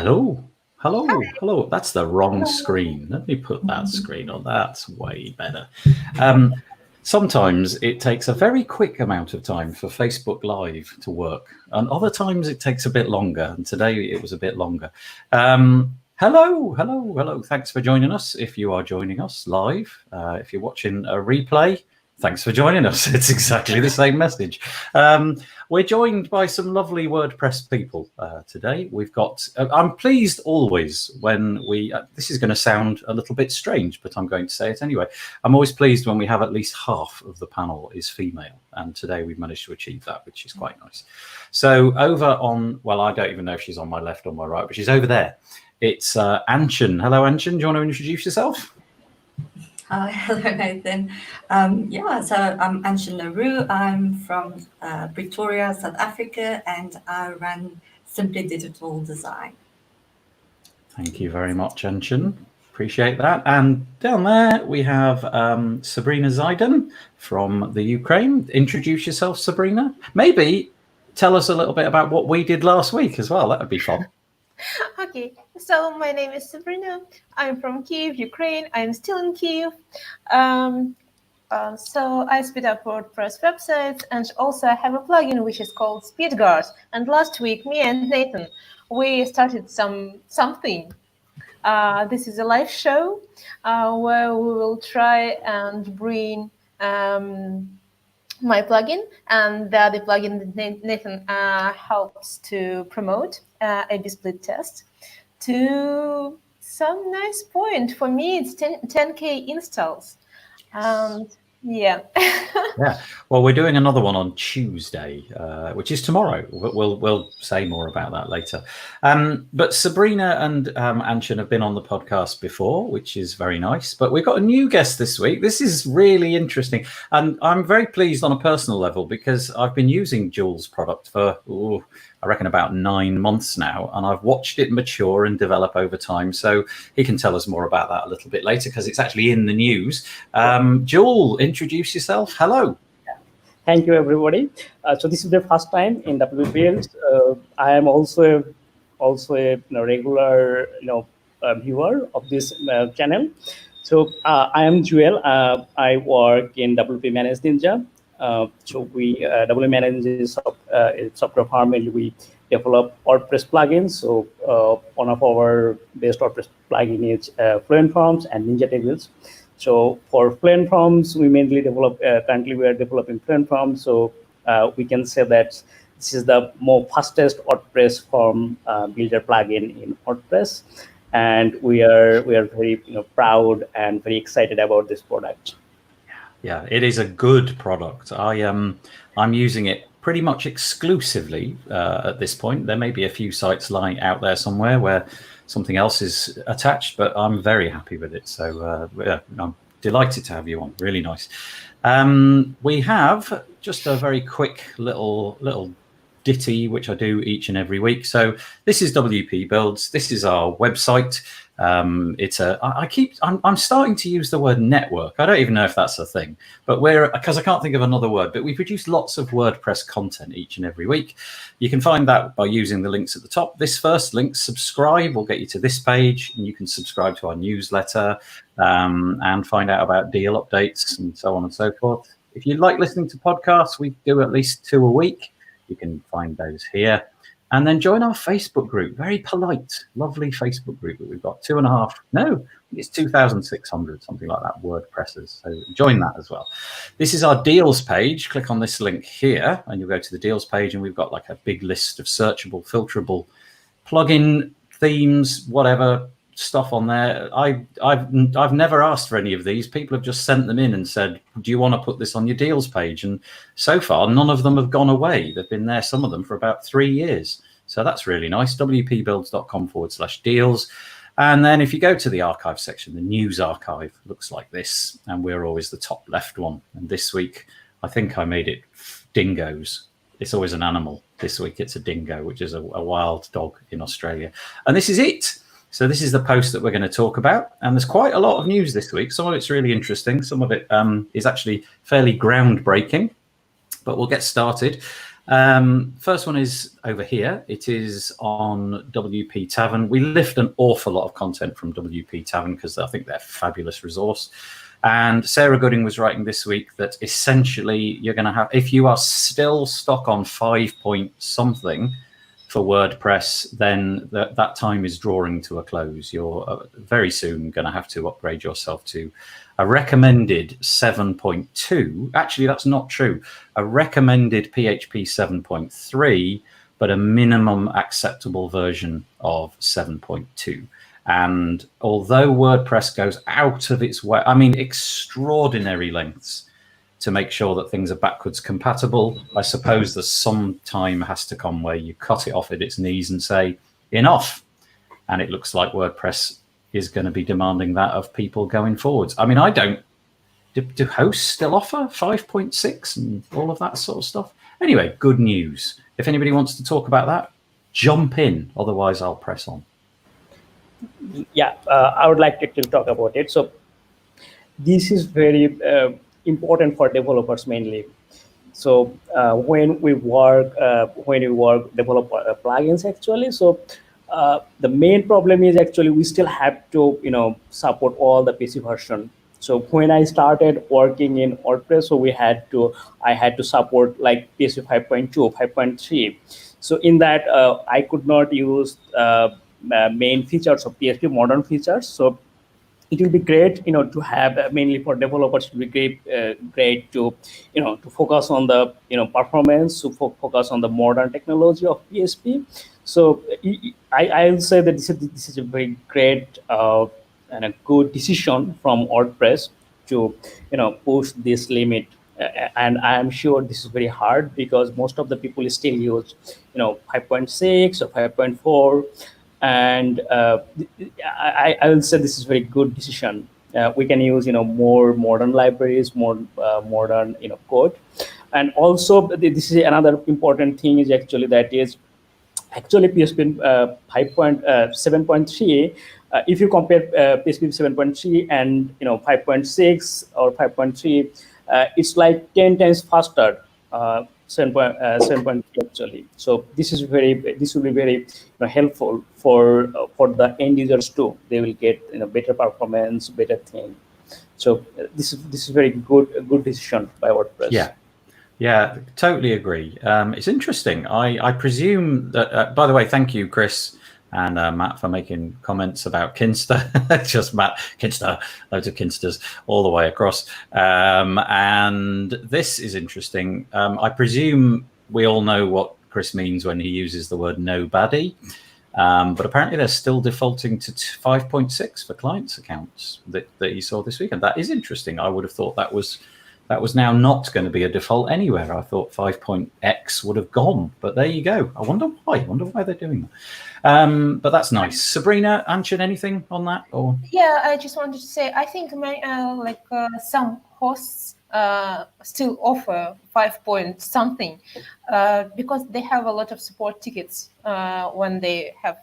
Hello, hello, hello. That's the wrong screen. Let me put that screen on. That's way better. Sometimes it takes a very quick amount of time for Facebook Live to work, and other times it takes a bit longer. And today it was a bit longer. Hello, hello, hello. Thanks for joining us. If you are joining us live, if you're watching a replay, thanks for joining us. It's exactly the same message. We're joined by some lovely WordPress people today. We've got, I'm pleased always when we, this is going to sound a little bit strange, but I'm going to say it anyway. I'm always pleased when we have at least half of the panel is female. And today we've managed to achieve that, which is quite nice. So over on, well, I don't even know if she's on my left or my right, but she's over there. It's Anchen. Hello, Anchen. Do you want to introduce yourself? Hello, Nathan. So I'm Anchen Roux. I'm from Pretoria, South Africa, and I run Simply Digital Design. Thank you very much, Anchen. Appreciate that. And down there we have Sabrina Zeidan from the Ukraine. Introduce yourself, Sabrina. Maybe tell us a little bit about what we did last week as well. That would be fun. Okay, so my name is Sabrina. I'm from Kyiv, Ukraine. I'm still in Kyiv. So I speed up WordPress websites, and also I have a plugin which is called SpeedGuard. And last week, me and Nathan, we started something. This is a live show where we will try and bring my plugin and the other plugin that Nathan helps to promote, A/B split test, to some nice point. For me, it's 10K installs. And yeah. Yeah. Well, we're doing another one on Tuesday, which is tomorrow. We'll say more about that later. But Sabrina and Anchen have been on the podcast before, which is very nice. But we've got a new guest this week. This is really interesting. And I'm very pleased on a personal level because I've been using Jules' product for, I reckon, about 9 months now. And I've watched it mature and develop over time. So he can tell us more about that a little bit later because it's actually in the news. Jules, introduce yourself. Hello. Thank you, everybody. So this is the first time in WPL. I am also a regular viewer of this channel. So I am Joel. I work in WP Managed Ninja. So we WP Managed is a software firm, and we develop WordPress plugins. So one of our best WordPress plugin is Fluent Forms and Ninja Tables. So for Fluent Forms, we mainly develop, currently we are developing Fluent Forms. So we can say that this is the more fastest WordPress form builder plugin in WordPress. And we are very proud and very excited about this product. Yeah, it is a good product. I'm using it pretty much exclusively at this point. There may be a few sites lying out there somewhere where something else is attached, but I'm very happy with it. So yeah, I'm delighted to have you on. Really nice. We have just a very quick little ditty, which I do each and every week. So this is WP Builds. This is our website. I'm starting to use the word network. I don't even know if that's a thing, but because I can't think of another word, but we produce lots of WordPress content each and every week. You can find that by using the links at the top. This first link, subscribe, will get you to this page, and you can subscribe to our newsletter and find out about deal updates and so on and so forth. If you like listening to podcasts, we do at least 2 a week. You can find those here. And then join our Facebook group. Very polite, lovely Facebook group that we've got. 2,600, something like that, WordPressers. So join that as well. This is our deals page. Click on this link here, and you'll go to the deals page, and we've got like a big list of searchable, filterable plugin themes, whatever stuff on there. I've never asked for any of these. People have just sent them in and said, do you want to put this on your deals page? And so far, none of them have gone away. They've been there, some of them, for about 3 years. So that's really nice. wpbuilds.com/deals. And then if you go to the archive section, the news archive looks like this. And we're always the top left one. And this week, I think I made it dingoes. It's always an animal. This week, it's a dingo, which is a wild dog in Australia. And this is it. So this is the post that we're going to talk about. And there's quite a lot of news this week. Some of it's really interesting. Some of it is actually fairly groundbreaking. But we'll get started. First one is over here. It is on WP Tavern. We lift an awful lot of content from WP Tavern because I think they're a fabulous resource. And Sarah Gooding was writing this week that essentially you're going to have, if you are still stuck on 5 point something for WordPress, then that time is drawing to a close. You're very soon going to have to upgrade yourself to a recommended 7.2. Actually, that's not true. A recommended PHP 7.3, but a minimum acceptable version of 7.2. And although WordPress goes out of its way, I mean, extraordinary lengths to make sure that things are backwards compatible, I suppose there's some time has to come where you cut it off at its knees and say, enough. And it looks like WordPress is going to be demanding that of people going forwards. I mean, do hosts still offer 5.6 and all of that sort of stuff? Anyway, good news. If anybody wants to talk about that, jump in. Otherwise, I'll press on. Yeah, I would like to talk about it. So this is very important for developers mainly. So when we work develop plugins actually, so the main problem is actually we still have to support all the PC version. So when I started working in WordPress, so I had to support like PHP 5.2, 5.3. So in that I could not use main features of PHP, modern features. So it will be great, to have mainly for developers. It will be great to, to focus on the, performance, to focus on the modern technology of PHP. So I will say that this is a very great and a good decision from WordPress to, push this limit. And I am sure this is very hard because most of the people still use, 5.6 or 5.4. And I will say this is a very good decision. We can use more modern libraries, more modern code, and also this is another important thing is actually that is actually PHP 7.3. If you compare PHP 7.3 and 5.6 or 5.3, it's like 10 times faster. 7.3 actually. So this will be very helpful for the end users too. They will get better performance, better thing. So this is very good decision by WordPress. Yeah, totally agree. It's interesting. I presume that. By the way, thank you, Chris and Matt, for making comments about Kinster. Just Matt, Kinster, loads of Kinsters all the way across. And this is interesting. I presume we all know what Chris means when he uses the word nobody. But apparently they're still defaulting to 5.6 for clients' accounts that you saw this week. And that is interesting. I would have thought that was now not going to be a default anywhere. I thought 5.x would have gone, but there you go. I wonder why they're doing that. But that's nice. Sabrina, Anchen, anything on that? Or yeah, I just wanted to say I think some hosts still offer 5 point something because they have a lot of support tickets when they have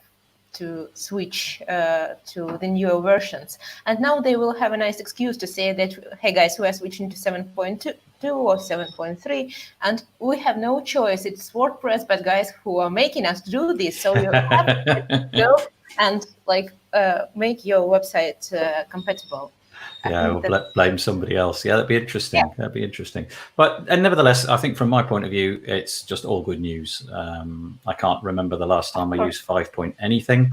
to switch to the newer versions. And now they will have a nice excuse to say that, hey guys, we are switching to 7.2 or 7.3, and we have no choice. It's WordPress, but guys who are making us do this. So you have to go and make your website compatible. Yeah, we'll blame somebody else. Yeah, that'd be interesting. Yeah. That'd be interesting. But nevertheless, I think from my point of view, it's just all good news. I can't remember the last time I used 5 point anything.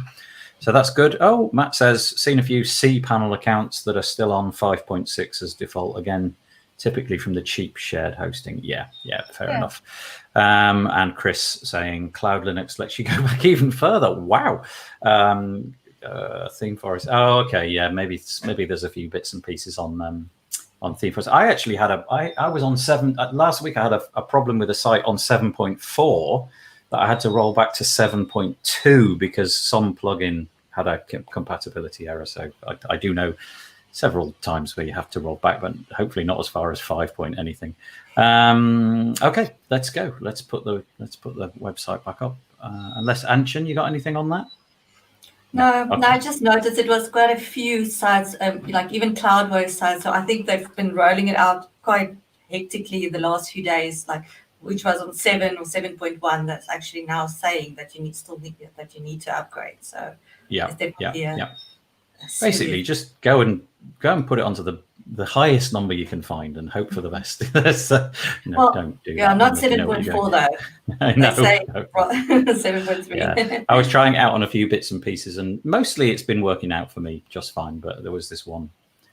So that's good. Oh, Matt says, seen a few cPanel accounts that are still on 5.6 as default. Again, typically from the cheap shared hosting. Yeah, fair enough. And Chris saying Cloud Linux lets you go back even further. Wow. Theme Forest. Oh, okay. Yeah, maybe there's a few bits and pieces on Theme Forest. I actually had I was on 7 last week. I had a problem with a site on 7.4 that I had to roll back to 7.2 because some plugin had a compatibility error. So I do know several times where you have to roll back, but hopefully not as far as 5 point anything. Okay, let's go. Let's put the website back up. Unless Anchen, you got anything on that? No, Okay. no, I just noticed it was quite a few sites, like even Cloudways sites. So I think they've been rolling it out quite hectically the last few days, like which was on 7 or 7.1, that's actually now saying that you need to upgrade. So Yeah, it's definitely a serious- Basically, just go and put it onto the highest number you can find and hope for the best. Don't do that. Not if you know what you're 7.4 doing. though. No, They say no. 7.3. Yeah, I was trying it out on a few bits and pieces, and mostly it's been working out for me just fine. But there was this one.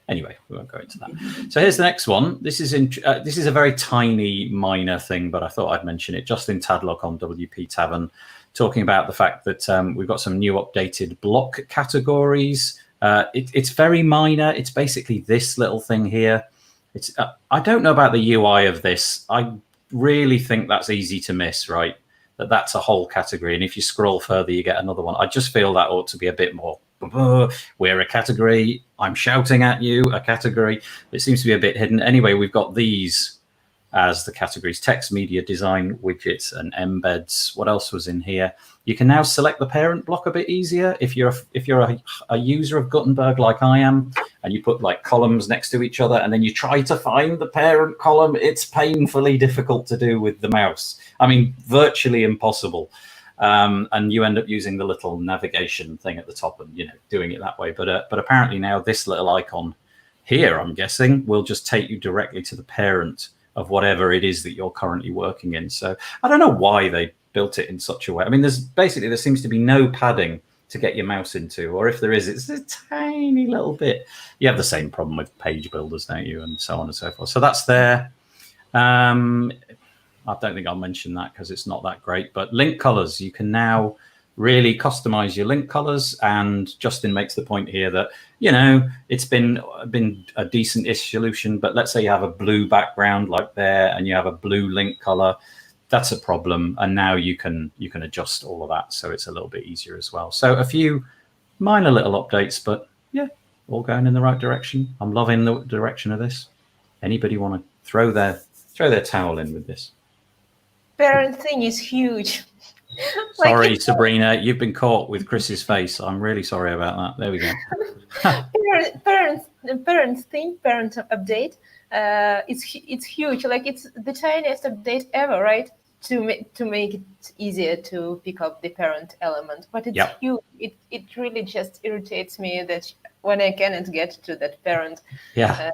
Anyway, we won't go into that. So here's the next one. This is a very tiny, minor thing, but I thought I'd mention it. Justin Tadlock on WP Tavern, talking about the fact that we've got some new updated block categories. It's very minor. It's basically this little thing here. It's I don't know about the UI of this. I really think that's easy to miss, right? That's a whole category, and if you scroll further, you get another one. I just feel that ought to be a bit more. We're a category. I'm shouting at you, a category. It seems to be a bit hidden. Anyway, we've got these as the categories: text, media, design, widgets, and embeds. What else was in here? You can now select the parent block a bit easier if you're a user of Gutenberg like I am, and you put like columns next to each other, and then you try to find the parent column. It's painfully difficult to do with the mouse. I mean, virtually impossible. And you end up using the little navigation thing at the top and doing it that way. But apparently now this little icon here, I'm guessing, will just take you directly to the parent of whatever it is that you're currently working in. So I don't know why they built it in such a way. I mean, there seems to be no padding to get your mouse into, or if there is, it's a tiny little bit. You have the same problem with page builders, don't you, and so on and so forth. So that's there. I don't think I'll mention that because it's not that great, but link colors, you can now really customize your link colors. And Justin makes the point here that, it's been a decent-ish solution, but let's say you have a blue background like there and you have a blue link color, that's a problem. And now you can adjust all of that. So it's a little bit easier as well. So a few minor little updates, but yeah, all going in the right direction. I'm loving the direction of this. Anybody want to throw their towel in with this? Parent thing is huge. Sorry, Sabrina, you've been caught with Chris's face. I'm really sorry about that. There we go. Parent update. It's huge. Like it's the tiniest update ever, right? To make it easier to pick up the parent element, but it's huge. It really just irritates me that when I cannot get to that parent. Yeah.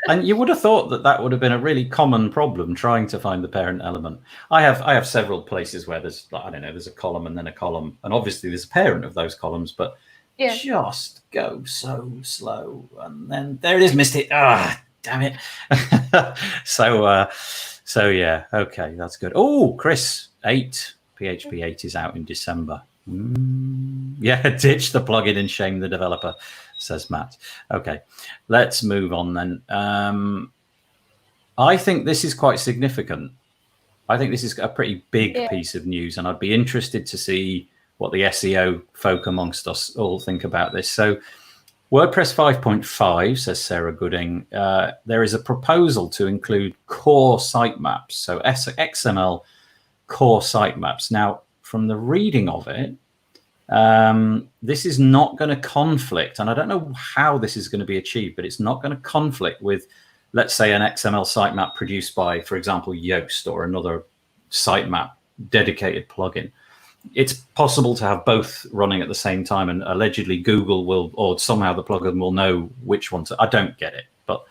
And you would have thought that would have been a really common problem, trying to find the parent element. I have several places where there's, I don't know, there's a column and then a column, and obviously there's a parent of those columns, but just go so slow. And then there it is, missed it. Damn it. So yeah, okay, that's good. Oh, Chris, PHP 8 is out in December. Yeah, ditch the plugin and shame the developer, says Matt. Okay, let's move on then. I think this is quite significant. I think this is a pretty big piece of news, and I'd be interested to see what the SEO folk amongst us all think about this. So WordPress 5.5, says Sarah Gooding, there is a proposal to include core sitemaps, so XML core sitemaps. Now, from the reading of it, this is not going to conflict, and I don't know how this is going to be achieved, but it's not going to conflict with, let's say, an XML sitemap produced by, for example, Yoast or another sitemap dedicated plugin. It's possible to have both running at the same time, and allegedly Google will, or somehow the plugin will know which one to. I don't get it, but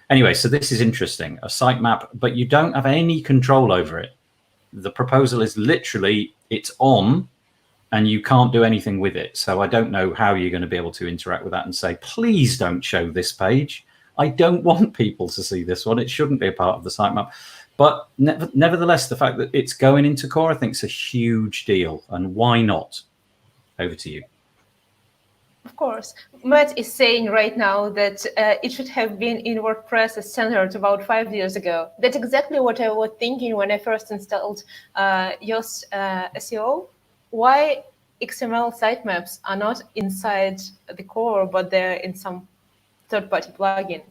anyway, so this is interesting. A sitemap, but you don't have any control over it. The proposal is literally it's on, and you can't do anything with it. So I don't know how you're going to be able to interact with that and say, please don't show this page. I don't want people to see this one. It shouldn't be a part of the sitemap. But nevertheless, the fact that it's going into core, I think, is a huge deal. And why not? Over to you. Of course. Matt is saying right now that it should have been in WordPress as standard about 5 years ago. That's exactly what I was thinking when I first installed Yoast SEO. Why XML sitemaps are not inside the core, but they're in some third-party plugin?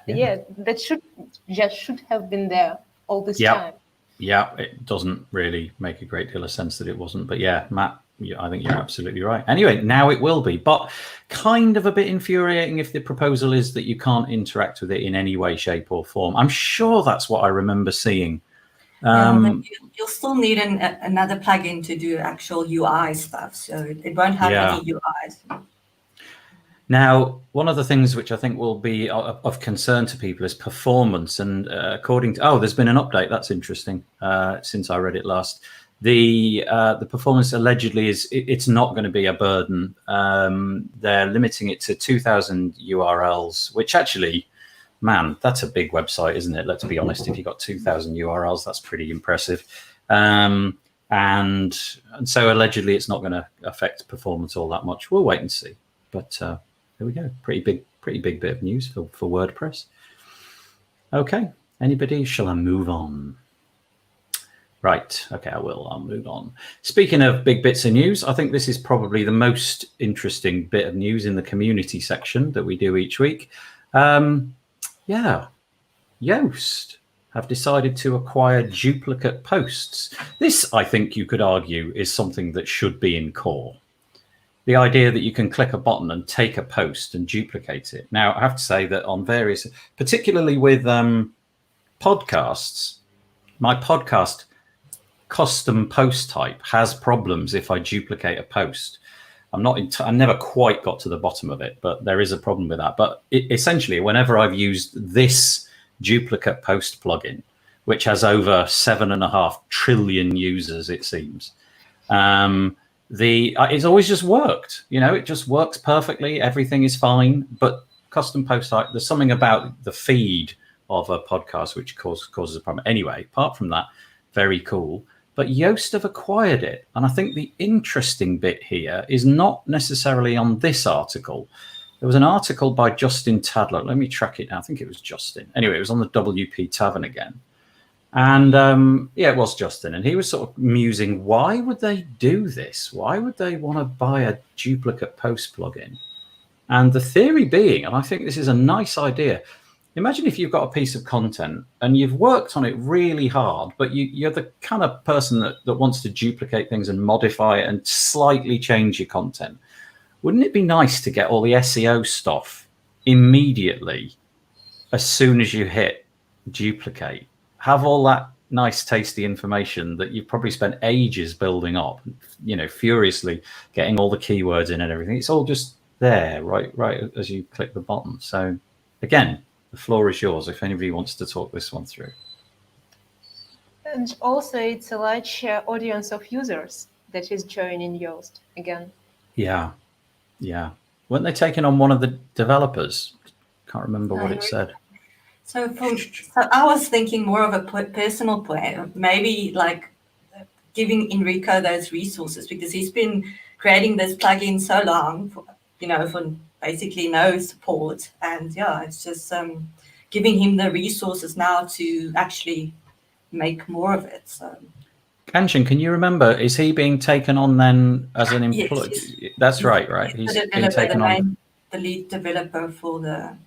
That should have been there all this time. Yeah, it doesn't really make a great deal of sense that it wasn't. But yeah, Matt, Yeah, I think you're absolutely right. Anyway, now it will be, but kind of a bit infuriating if the proposal is that you can't interact with it in any way, shape, or form. I'm sure that's what I remember seeing. But you'll still need another plugin to do actual UI stuff, so it won't have any UIs. Now, one of the things which I think will be of concern to people is performance. And according to, there's been an update. That's interesting. Since I read it last, the performance allegedly it's not going to be a burden. They're limiting it to 2,000 URLs, which actually, man, that's a big website, isn't it? Let's be honest. If you've got 2,000 URLs, that's pretty impressive. And so allegedly, it's not going to affect performance all that much. We'll wait and see. But there we go. Pretty big bit of news for WordPress. Okay. Anybody? Shall I move on? Right. Okay, I'll move on. Speaking of big bits of news, I think this is probably the most interesting bit of news in the community section that we do each week. Yoast have decided to acquire duplicate posts. This, I think you could argue, is something that should be in core. The idea that you can click a button and take a post and duplicate it. Now, I have to say that on various, particularly with podcasts, my podcast custom post type has problems if I duplicate a post. I never quite got to the bottom of it, but there is a problem with that. But essentially, whenever I've used this duplicate post plugin, which has over 7.5 trillion users, it seems, it's always just worked. It just works perfectly. Everything is fine. But custom post type, there's something about the feed of a podcast which causes a problem. Anyway, apart from that, very cool. But Yoast have acquired it. And I think the interesting bit here is not necessarily on this article. There was an article by Justin Tadler. Let me track it down. I think it was Justin. Anyway, it was on the WP Tavern again. And it was Justin. And he was sort of musing, why would they do this? Why would they want to buy a duplicate post plugin? And the theory being, and I think this is a nice idea, imagine if you've got a piece of content and you've worked on it really hard, but you're the kind of person that wants to duplicate things and modify it and slightly change your content. Wouldn't it be nice to get all the SEO stuff immediately as soon as you hit duplicate? Have all that nice, tasty information that you've probably spent ages building up, furiously getting all the keywords in and everything. It's all just there, right as you click the button. So again, the floor is yours if anybody wants to talk this one through. And also, it's a large audience of users that is joining Yoast again. Yeah. Weren't they taking on one of the developers? Can't remember what it said. So I was thinking more of a personal plan, maybe like giving Enrico those resources, because he's been creating this plugin so long, for basically no support. And it's just giving him the resources now to actually make more of it. So, Anchen, can you remember, is he being taken on then as an employee? Yes, that's right. He's being taken on. The lead developer for them,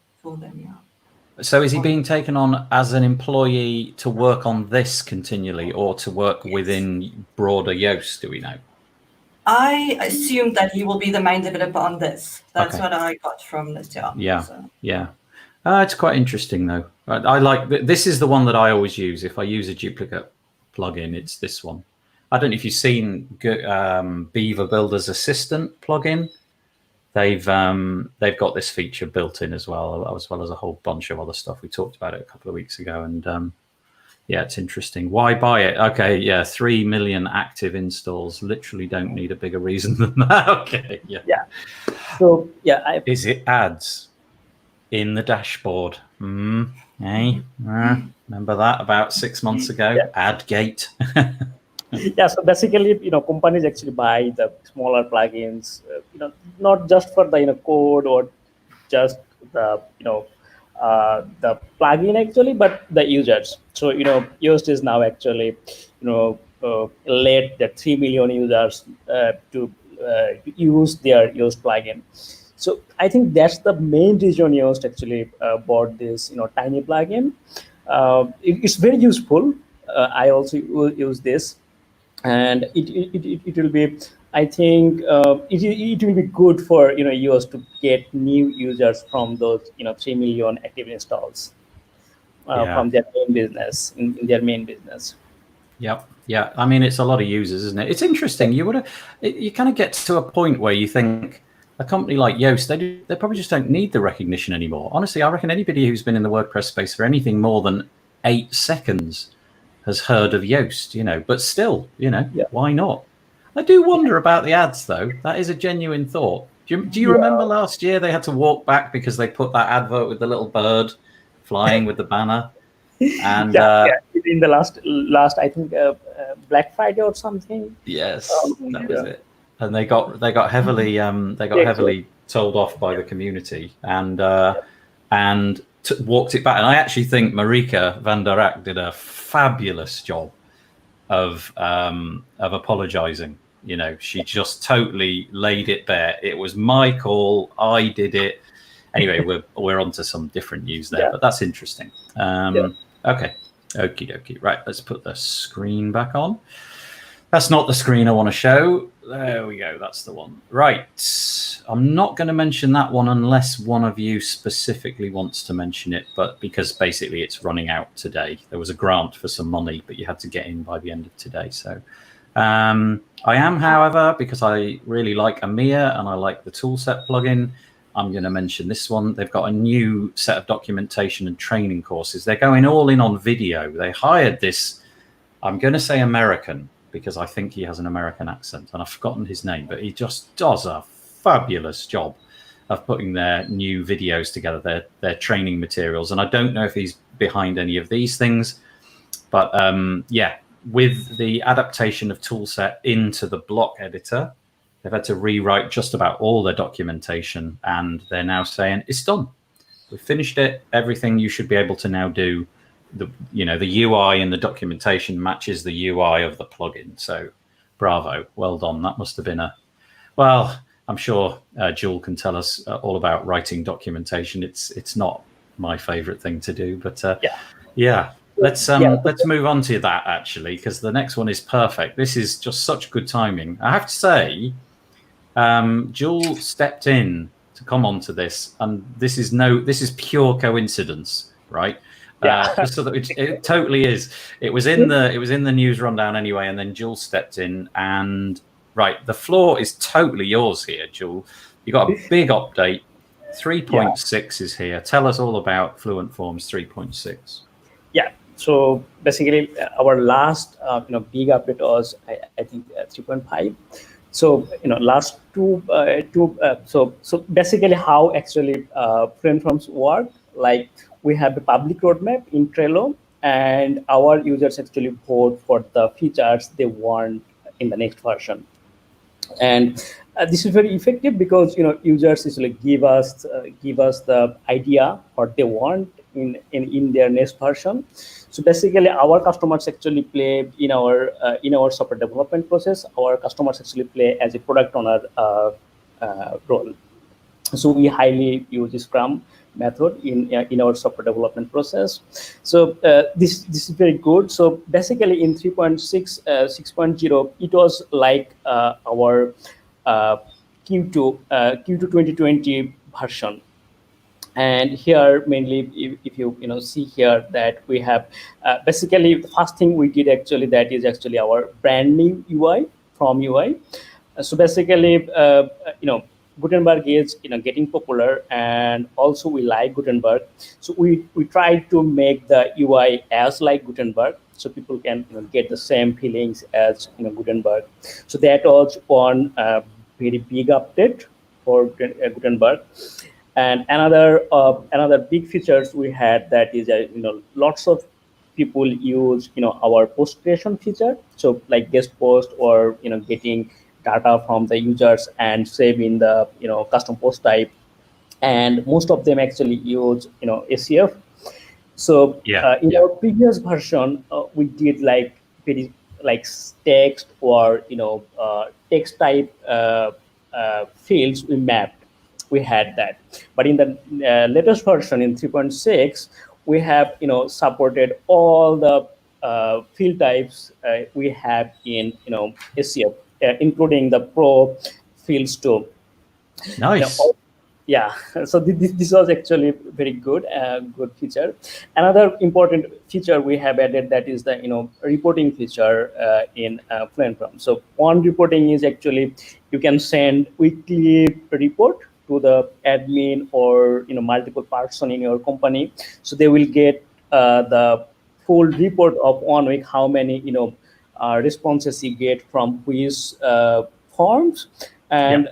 So is he being taken on as an employee to work on this continually, or to work within broader Yoast? Do we know? I assumed that he will be the main developer on this. That's what I got from this job. Yeah. It's quite interesting, though. I like this is the one that I always use. If I use a duplicate plugin, it's this one. I don't know if you've seen Beaver Builder's Assistant plugin. They've got this feature built in as well as a whole bunch of other stuff. We talked about it a couple of weeks ago, and it's interesting. Why buy it? Okay, 3 million active installs. Literally don't need a bigger reason than that. Okay, yeah. So is it ads in the dashboard? Remember that about 6 months ago? AdGate. So basically, companies actually buy the smaller plugins, not just for the code or just the the plugin actually, but the users. So Yoast is now actually let the 3 million users to use their Yoast plugin. So I think that's the main reason Yoast actually bought this tiny plugin. It's very useful. I also use this. And it will be I think it will be good for Yoast to get new users from those 3 million active installs Yeah. from their main business in their main business. Yep. Yeah. I mean, it's a lot of users, isn't it? It's interesting. You kind of get to a point where you think a company like Yoast, they probably just don't need the recognition anymore. Honestly, I reckon anybody who's been in the WordPress space for anything more than 8 seconds has heard of Yoast, but still, why not? I do wonder about the ads, though. That is a genuine thought. Do you remember last year they had to walk back because they put that advert with the little bird flying with the banner? And in the last I think Black Friday or something. Yes, that was it. And they got heavily heavily told off by the community and walked it back. And I actually think Marika van der Ack did a fabulous job of apologizing. She just totally laid it bare. It was my call. I did it. Anyway, we're onto some different news there, but that's interesting. Okay. Okie dokie. Right, let's put the screen back on. That's not the screen I want to show. There we go. That's the one. Right. I'm not going to mention that one unless one of you specifically wants to mention it, but because basically it's running out today. There was a grant for some money, but you had to get in by the end of today. So I am, however, because I really like EMEA and I like the Toolset plugin, I'm going to mention this one. They've got a new set of documentation and training courses. They're going all in on video. They hired this, I'm going to say American, because I think he has an American accent, and I've forgotten his name, but he just does a fabulous job of putting their new videos together, their training materials. And I don't know if he's behind any of these things, but with the adaptation of Toolset into the block editor, they've had to rewrite just about all their documentation, and they're now saying it's done. We've finished it. Everything you should be able to now do. The UI and the documentation matches the UI of the plugin. So, bravo, well done. That must have been I'm sure Jewel can tell us all about writing documentation. It's not my favorite thing to do, but let's move on to that actually, because the next one is perfect. This is just such good timing. I have to say. Jewel stepped in to come onto this, and this is pure coincidence, right? Just so that it totally is. It was in the news rundown anyway, and then Jewel stepped in, and right, the floor is totally yours here, Jewel. You got a big update. 3.6 is here. Tell us all about Fluent Forms 3.6. Yeah. So basically, our last big update was I think 3.5. So last two. So basically, how actually Fluent Forms work? Like we have a public roadmap in Trello, and our users actually vote for the features they want in the next version. And this is very effective because users usually give us the idea what they want in their next version. So basically, our customers actually play in our software development process. Our customers actually play as a product owner role. So we highly use Scrum method in our software development process. So this is very good. So basically, in 3.6 6.0, it was like our Q2 2020 version. And here mainly, if you see here that we have basically the first thing we did actually, that is actually our brand new UI from UI. So basically, Gutenberg is getting popular, and also we like Gutenberg. So we tried to make the UI as like Gutenberg, so people can get the same feelings as Gutenberg. So that was one very big update for Gutenberg. And another big features we had, that is lots of people use our post creation feature. So like guest post or getting data from the users and save in the custom post type, and most of them actually use ACF. So in our previous version, we did like very like text or text type fields we mapped. We had that, but in the latest version in 3.6, we have supported all the field types we have in ACF including the pro fields too. Nice. Yeah, so this was actually very good feature. Another important feature we have added, that is the reporting feature in Fluent Forms. So one reporting is actually you can send weekly report to the admin or multiple person in your company, so they will get the full report of 1 week, how many responses you get from which forms, and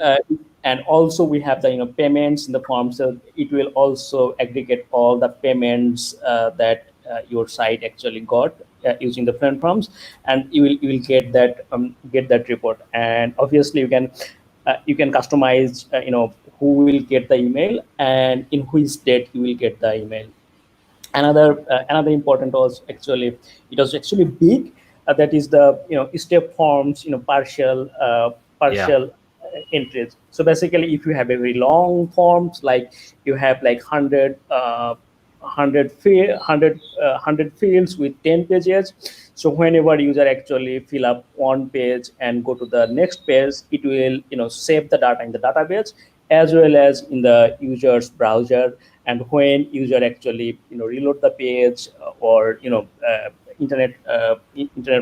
and also we have the payments in the form, so it will also aggregate all the payments that your site actually got using the Fluent Forms, and you will get that report. And obviously you can customize who will get the email and in which date you will get the email. Another important was actually, it was actually big, that is the step forms, partial entries. So basically, if you have a very long forms, like you have like 100 fields with 10 pages, so whenever user actually fill up one page and go to the next page, it will save the data in the database as well as in the user's browser. And when user actually reload the page or internet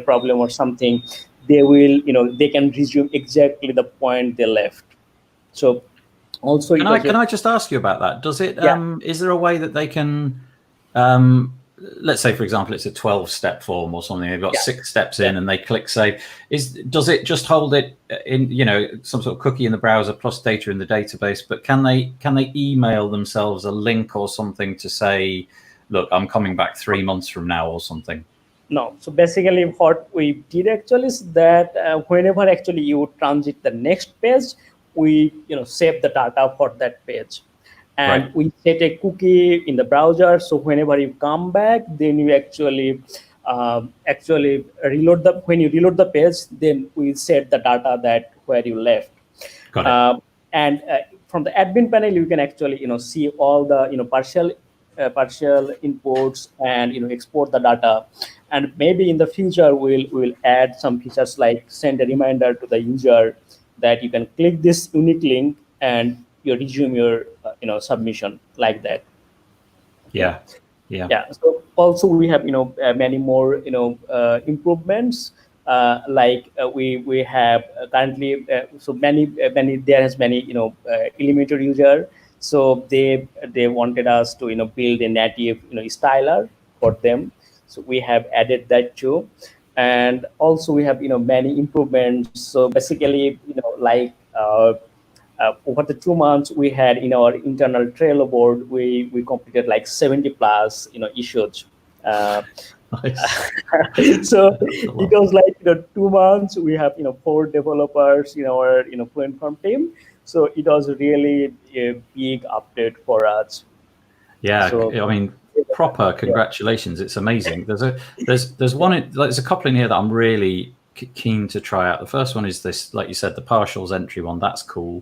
problem or something, they will they can resume exactly the point they left. So also can I just ask you about that? Does it is there a way that they can let's say, for example, it's a 12-step form or something, they've got 6 steps in and they click save, does it just hold it in some sort of cookie in the browser plus data in the database, but can they email themselves a link or something to say, look, I'm coming back 3 months from now or something? No. So basically what we did actually is that whenever actually you transit the next page, we save the data for that page. And we set a cookie in the browser, so whenever you come back, then you actually reload when you reload the page, then we set the data that where you left. And from the admin panel, you can actually see all the partial inputs and export the data. And maybe in the future we'll add some features like send a reminder to the user that you can click this unique link and you resume your submission, like that. Yeah. So also we have many more improvements, like we have currently so many there has many Elementor user, so they wanted us to build a native styler for them, so we have added that too. And also we have many improvements. So basically like over the 2 months we had in our internal Trello board, we completed like 70 plus issues. Nice. So it was like 2 months we have 4 developers in our Fluent Form team. So it was really a big update for us. Yeah, so, I mean, proper congratulations. It's amazing. There's a couple in here that I'm really keen to try out. The first one is this, like you said, the partials entry one. That's cool.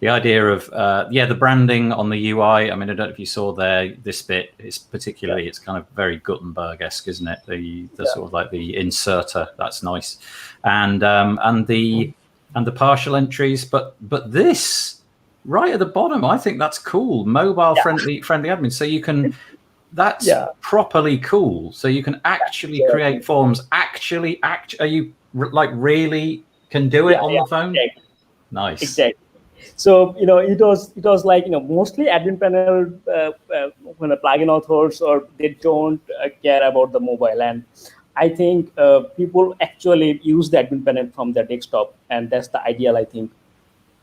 The idea of the branding on the UI. I mean, I don't know if you saw there, this bit is particularly, it's kind of very Gutenberg-esque, isn't it? The sort of like the inserter, that's nice. And the partial entries, but this right at the bottom, I think that's cool. Mobile friendly admin. So you can, that's properly cool. So you can actually create forms. Are you like really can do it on the phone? Exactly. Nice. Exactly. So it was like mostly admin panel when the plugin authors or they don't care about the mobile, and I think people actually use the admin panel from their desktop, and that's the ideal, I think.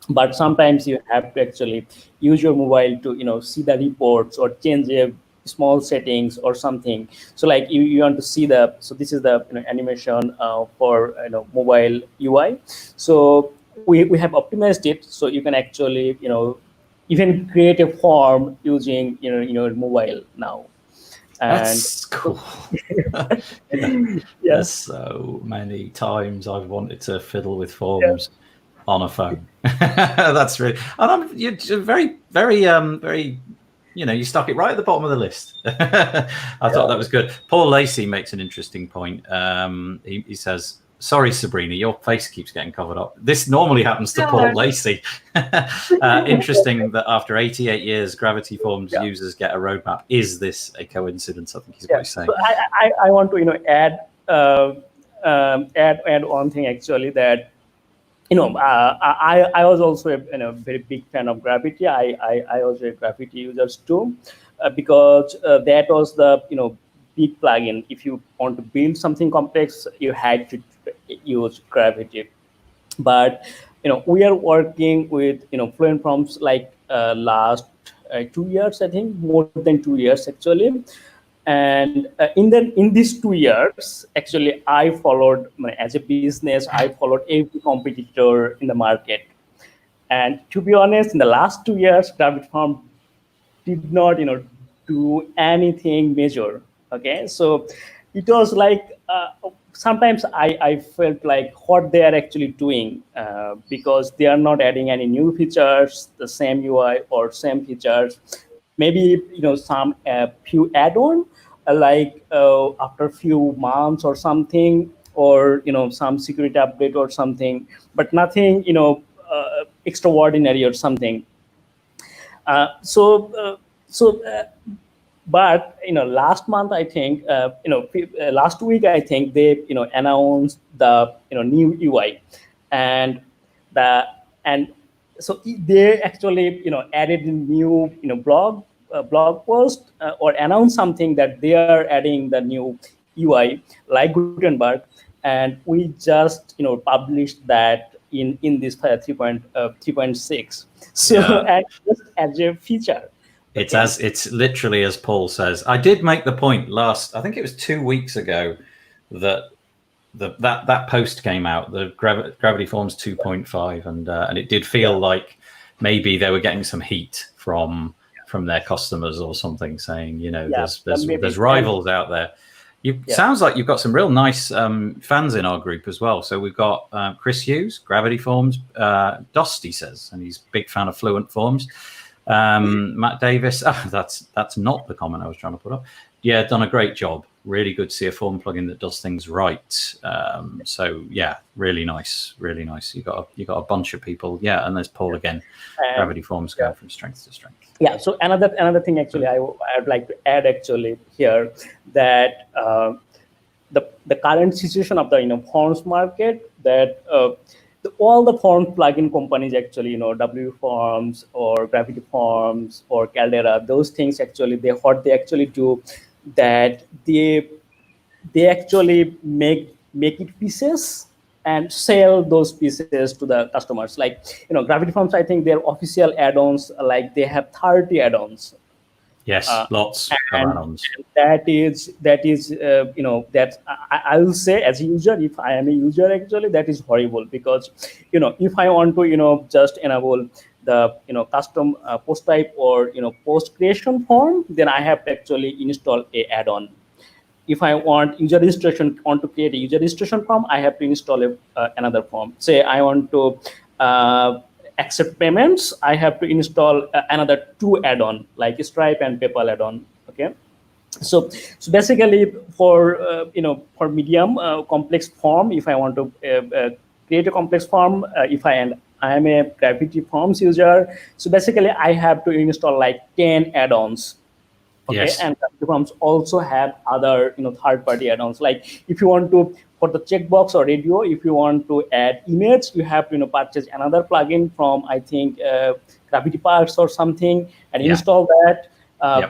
But sometimes you have to actually use your mobile to see the reports or change a small settings or something. So like you want to see so this is the animation for mobile UI. So we have optimized it, so you can actually even create a form using your mobile now. And that's cool. There's so many times I've wanted to fiddle with forms on a phone. That's really, and you're very, very, very. You stuck it right at the bottom of the list. I thought that was good. Paul Lacey makes an interesting point. He says, Sorry, Sabrina, your face keeps getting covered up. This normally happens to No Paul worries. Lacey. Interesting that after 88 years, Gravity Forms users get a roadmap. Is this a coincidence? I think is what he's saying. So I want to add one thing actually, that I was also a very big fan of Gravity. I was a Gravity user too, because that was the big plugin. If you want to build something complex, you had to use Gravity. But we are working with Fluent Forms like last 2 years, I think, more than 2 years actually. And in these 2 years, actually, I followed, as a business, I followed every competitor in the market. And to be honest, in the last 2 years, Gravity Form did not, do anything major. Okay, so it was like sometimes I felt like what they are actually doing, because they are not adding any new features, the same UI or same features. Maybe some few add-on, like after a few months or something, or some security update or something, but nothing extraordinary or something. But last month, I think last week, I think they announced the new UI, and so they actually added a new blog post, or announced something that they are adding the new UI like Gutenberg, and we just published that in this 3.6. So and just as a feature. It's literally as Paul says. I did make the point I think it was 2 weeks ago, that that post came out, the Gravity Forms 2.5, and it did feel like maybe they were getting some heat from their customers or something, saying there's rivals out there. Sounds like you've got some real nice fans in our group as well. So we've got Chris Hughes, Gravity Forms, Dusty says, and he's a big fan of Fluent Forms. Matt Davis, that's not the comment I was trying to put up. Yeah, done a great job. Really good to see a form plugin that does things right. So yeah, really nice. You got a bunch of people. Yeah, and there's Paul again. Gravity Forms going from strength to strength. Yeah. So another thing actually, I'd like to add actually here, that the current situation of the forms market, that all the form plugin companies actually, W Forms or Gravity Forms or Caldera, those things actually, what they actually do, that they actually make it pieces and sell those pieces to the customers. Like Gravity Forms, I think their official add-ons, like they have 30 add-ons. Yes, lots of add-ons. That is that I will say, as a user, if I am a user, actually, that is horrible, because if I want to just enable the custom post type or post creation form, then I have to actually install a add-on. If I want to create a user registration form, I have to install another form. Say I want to accept payments, I have to install another 2 add-on, like Stripe and PayPal add-on. Okay, so basically for medium complex form, if I want to create a complex form, if I am a Gravity Forms user, so basically I have to install like 10 add-ons. Okay, yes. And Gravity Forms also have other third-party add-ons. Like if you want to, for the checkbox or radio, if you want to add image, you have to purchase another plugin from, I think, Gravity Parks or something, and install that,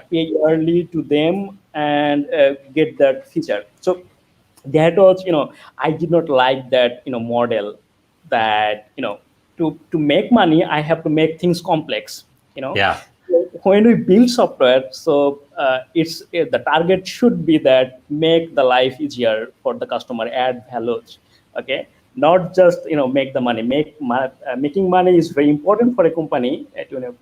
pay yearly to them, and get that feature. So that was, I did not like that model, that to make money I have to make things complex. When we build software, so the target should be that make the life easier for the customer, add values. Okay, not just make the money. Making money is very important for a company to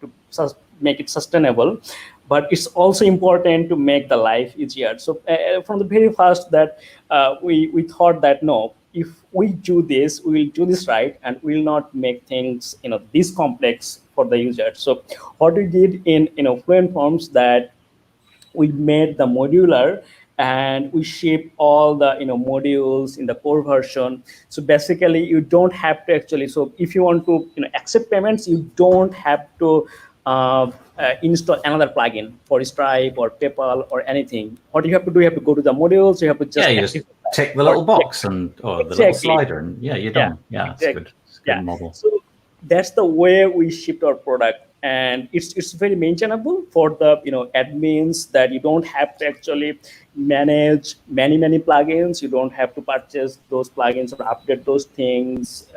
make it sustainable, but it's also important to make the life easier. So from the very first, that we thought that no, if we do this, we will do this right, and we will not make things this complex for the user. So what we did in Fluent Forms, that we made the modular, and we ship all the modules in the core version. So basically you don't have to actually, so if you want to accept payments, you don't have to install another plugin for Stripe or PayPal or anything. What you have to do, you have to go to the modules, you have to just you just tick the little box or the little slider, and you're done. Yeah, it's exactly. good. It's a good model. So that's the way we shipped our product, and it's very maintainable for the admins, that you don't have to actually manage many plugins. You don't have to purchase those plugins or update those things.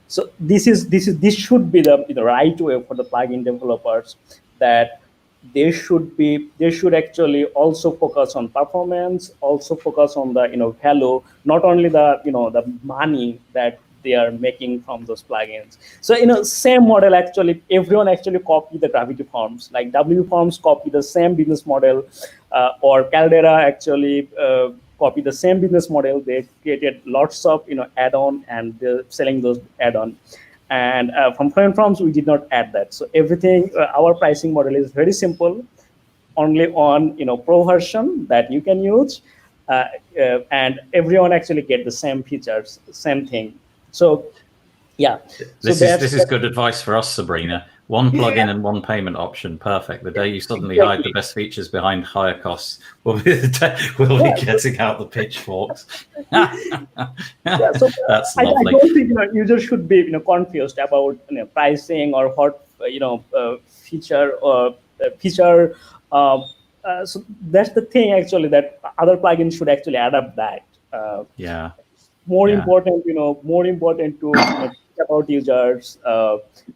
So this should be the right way for the plugin developers, that they should actually also focus on performance, also focus on the value, not only the the money that they are making from those plugins. So same model, actually everyone actually copy the Gravity Forms, like W Forms copy the same business model, or Caldera actually copy the same business model. They created lots of add-on, and they're selling those add-on. And from Fluent Forms, we did not add that. So everything, our pricing model is very simple, only on pro version that you can use, and everyone actually get the same features, same thing. So yeah, this is good advice for us, Sabrina. One plugin and one payment option, perfect. The day you suddenly hide the best features behind higher costs will be the day we'll be getting out the pitchforks. So that's I lovely. don't think users should be confused about pricing or what feature or feature. So that's the thing, actually, that other plugins should actually adapt that. More important to think about users,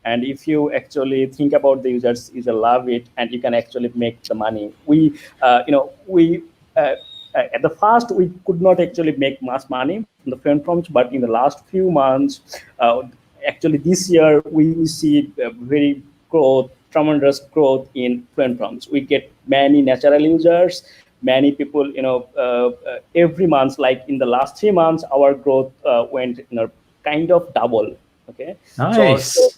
and if you actually think about the users love it, and you can actually make the money. We at the first we could not actually make much money from the Fluent Forms, but in the last few months, actually this year we see very tremendous growth in Fluent Forms. We get many natural users, many people, every month. Like in the last 3 months, our growth went kind of double. Okay, nice. So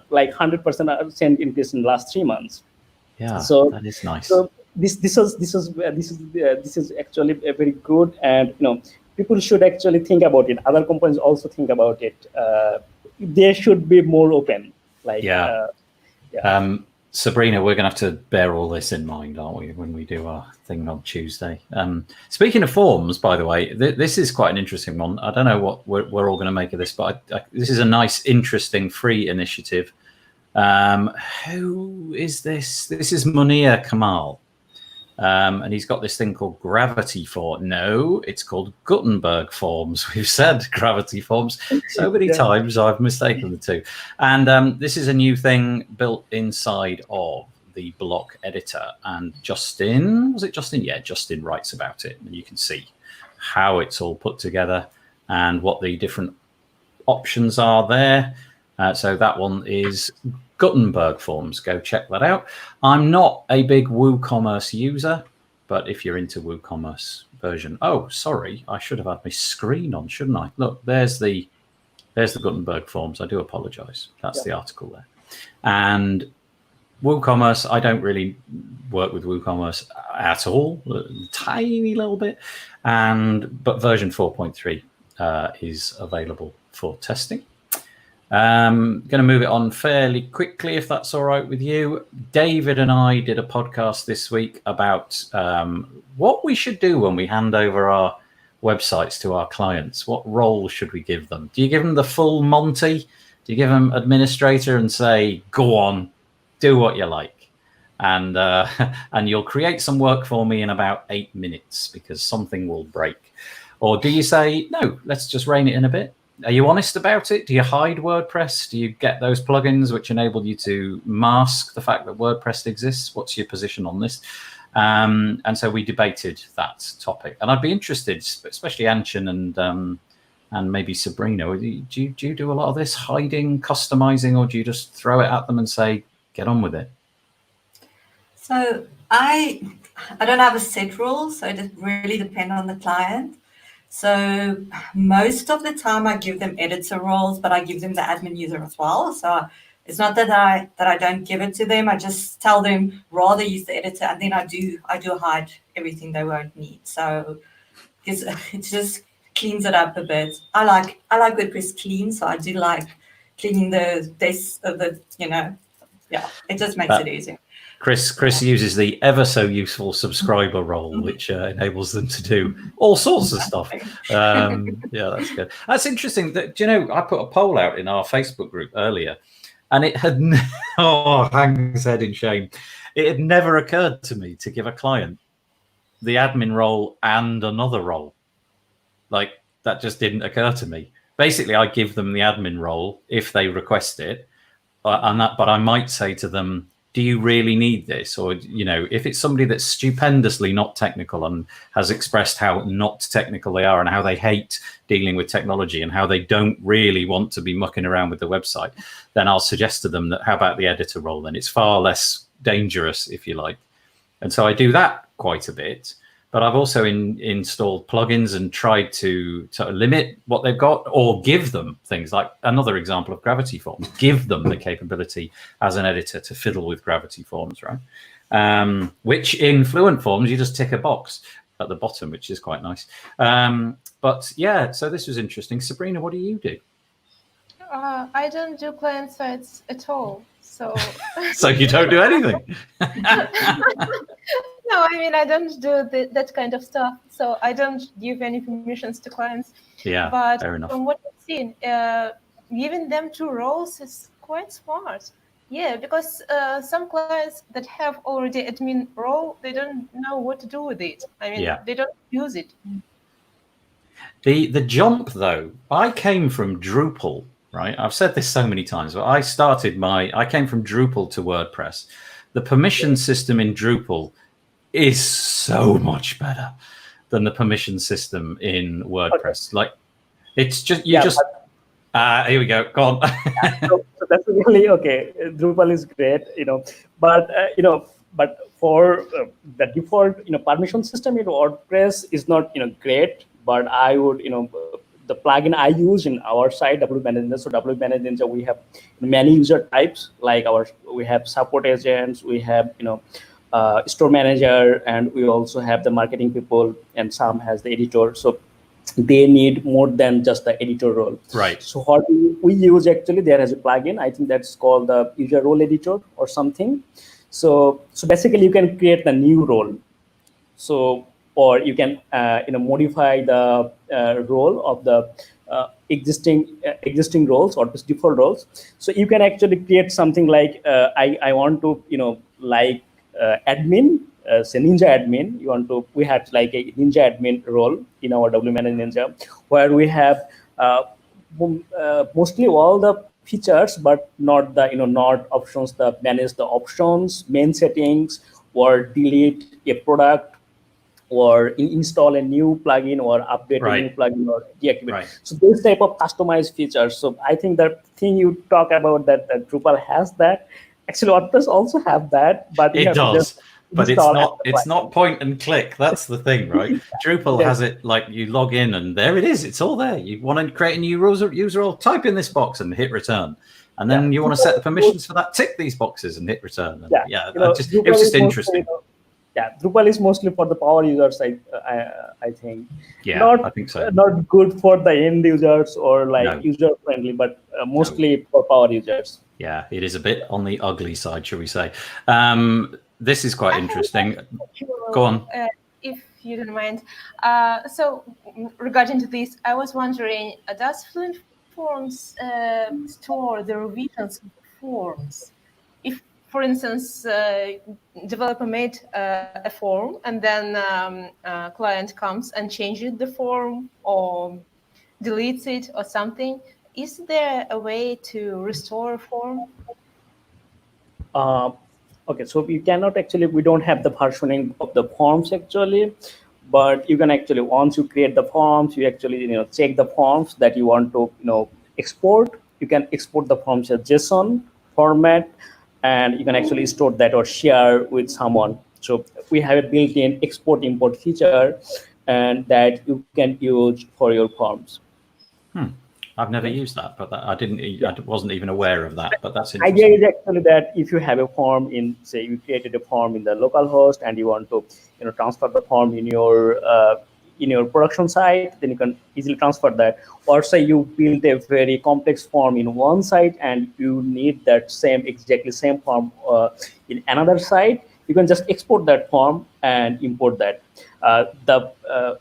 like 100% increase in the last 3 months. Yeah, so that is nice. So this is actually very good, and people should actually think about it. Other companies also think about it. They should be more open. Like Sabrina, we're going to have to bear all this in mind, aren't we, when we do our thing on Tuesday? Speaking of forms, by the way, this is quite an interesting one. I don't know what we're all going to make of this, but this is a nice, interesting, free initiative. Who is this? This is Munir Kamal. And he's got this thing called Gravity Forms. No, it's called Gutenberg Forms. We've said Gravity Forms so many times, I've mistaken the two. And this is a new thing built inside of the block editor. And Justin, was it Justin? Yeah, Justin writes about it. And you can see how it's all put together and what the different options are there. So that one is Gutenberg Forms. Go check that out. I'm not a big WooCommerce user, but if you're into WooCommerce version, oh, sorry, I should have had my screen on, shouldn't I? Look, there's the Gutenberg Forms. I do apologize. That's the article there. And WooCommerce, I don't really work with WooCommerce at all, a tiny little bit. But version 4.3 is available for testing. Going to move it on fairly quickly, if that's all right with you. David and I did a podcast this week about what we should do when we hand over our websites to our clients. What role should we give them? Do you give them the full Monty? Do you give them administrator and say, go on, do what you like? And you'll create some work for me in about 8 minutes because something will break. Or do you say, no, let's just rein it in a bit? Are you honest about it? Do you hide WordPress? Do you get those plugins which enable you to mask the fact that WordPress exists? What's your position on this? And so we debated that topic. And I'd be interested, especially Anchen and maybe Sabrina, do you do a lot of this hiding, customizing, or do you just throw it at them and say, get on with it? So I don't have a set rule, so it really depends on the client. So most of the time I give them editor roles, but I give them the admin user as well. So It's not that I don't give it to them. I just tell them rather use the editor, and then I do hide everything they won't need. So because it just cleans it up a bit. I like WordPress clean, so I do like cleaning the desk of the it just makes it easier. Chris uses the ever so useful subscriber role, which enables them to do all sorts of stuff. Yeah, that's good. That's interesting. Do you know, I put a poll out in our Facebook group earlier, and it had hang his head in shame. It had never occurred to me to give a client the admin role and another role. Like, that just didn't occur to me. Basically, I give them the admin role if they request it, but I might say to them, do you really need this? Or, you know, if it's somebody that's stupendously not technical and has expressed how not technical they are and how they hate dealing with technology and how they don't really want to be mucking around with the website, then I'll suggest to them that, how about the editor role? Then it's far less dangerous, if you like. And so I do that quite a bit. But I've also installed plugins and tried to limit what they've got, or give them things like another example of Gravity Forms. Give them the capability as an editor to fiddle with Gravity Forms, right? Which in Fluent Forms, you just tick a box at the bottom, which is quite nice. But yeah, so this was interesting. Sabrina, what do you do? I don't do client sites at all. So, so you don't do anything? No, I mean, I don't do that kind of stuff. So I don't give any permissions to clients. Yeah, but fair enough. From what I've seen, giving them 2 roles is quite smart. Yeah, because some clients that have already admin role, they don't know what to do with it. I mean, they don't use it. The jump, though, I came from Drupal, right? I've said this so many times, but I came from Drupal to WordPress. The permission system in Drupal is so much better than the permission system in WordPress. Okay. Like, it's just here we go. Go on. so that's really okay. Drupal is great, but but for the default, permission system in WordPress is not, great. But I would, the plugin I use in our site, WManage Ninja. So WManage Ninja, we have many user types. Like we have support agents, we have store manager, and we also have the marketing people, and some has the editor. So they need more than just the editor role. Right. So what we use, actually, there is a plugin. I think that's called the user role editor or something. So basically, you can create a new role. So, or you can modify the role of the existing roles or default roles. So you can actually create something like I want to admin, say Ninja admin. We have like a Ninja admin role in our WManage Ninja, where we have mostly all the features, but not the not options. The manage the options, main settings, or delete a product, or install a new plugin, or update a new plugin, or deactivate. Right. So this type of customized features. So I think the thing you talk about that Drupal has that. Actually, WordPress also have that, but it does. But it's not point and click. That's the thing, right? Drupal has it like you log in and there it is. It's all there. You want to create a new user role, type in this box and hit return. And then you want to set the permissions for that, tick these boxes and hit return. And it was just interesting. Drupal is mostly for the power users, I think. Yeah, I think so. Not good for the end users or user friendly, but mostly for power users. Yeah, it is a bit on the ugly side, shall we say. This is quite interesting. Go on. If you don't mind. So regarding to this, I was wondering, does Fluent Forms store the revisions of forms? If, for instance, developer made a form and then client comes and changes the form or deletes it or something, is there a way to restore a form? Okay, so we cannot we don't have the versioning of the forms actually, but you can actually, once you create the forms, you actually check the forms that you want to export. You can export the forms as JSON format, and you can actually store that or share with someone. So we have a built-in export-import feature, and that you can use for your forms. I've never used that, but I wasn't even aware of that. But that's The interesting. idea is actually that if you have a form in, say, you created a form in the local host and you want to, transfer the form in your production site, then you can easily transfer that. Or say you build a very complex form in one site and you need that exactly same form in another site, you can just export that form and import that.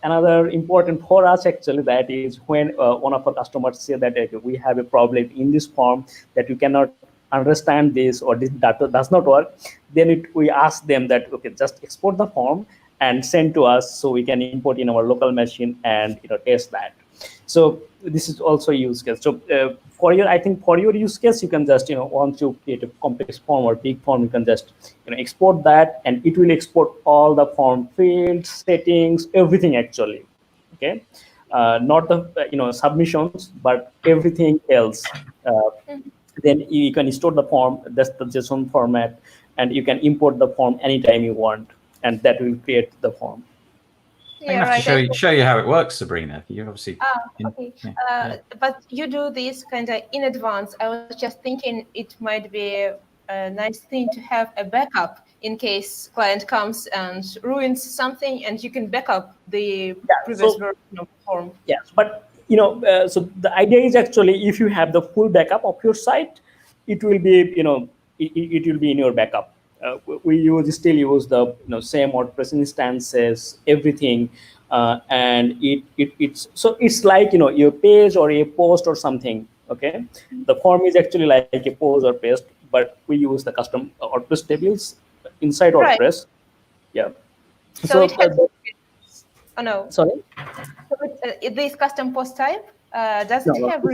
Another important for us actually, that is when one of our customers say that we have a problem in this form, that you cannot understand this, or this data does not work, then we ask them that, okay, just export the form and send to us so we can import in our local machine and test that. So this is also a use case. So for your use case, you can just once you create a complex form or big form, you can just export that, and it will export all the form fields, settings, everything actually. Okay, not the submissions, but everything else. Then you can store the form. That's the JSON format, and you can import the form anytime you want, and that will create the form. I have to show you how it works, Sabrina. You obviously. Okay. But you do this kind of in advance. I was just thinking it might be a nice thing to have a backup in case client comes and ruins something, and you can back up the previous version of the form. Yes, but so the idea is actually, if you have the full backup of your site, it will be it will be in your backup. We still use the same WordPress instances, everything, and it's like your page or a post or something. Okay, the form is actually like a post or paste, but we use the custom WordPress tables inside WordPress. Yeah. So it has. Oh no. Sorry. So this custom post type does it have?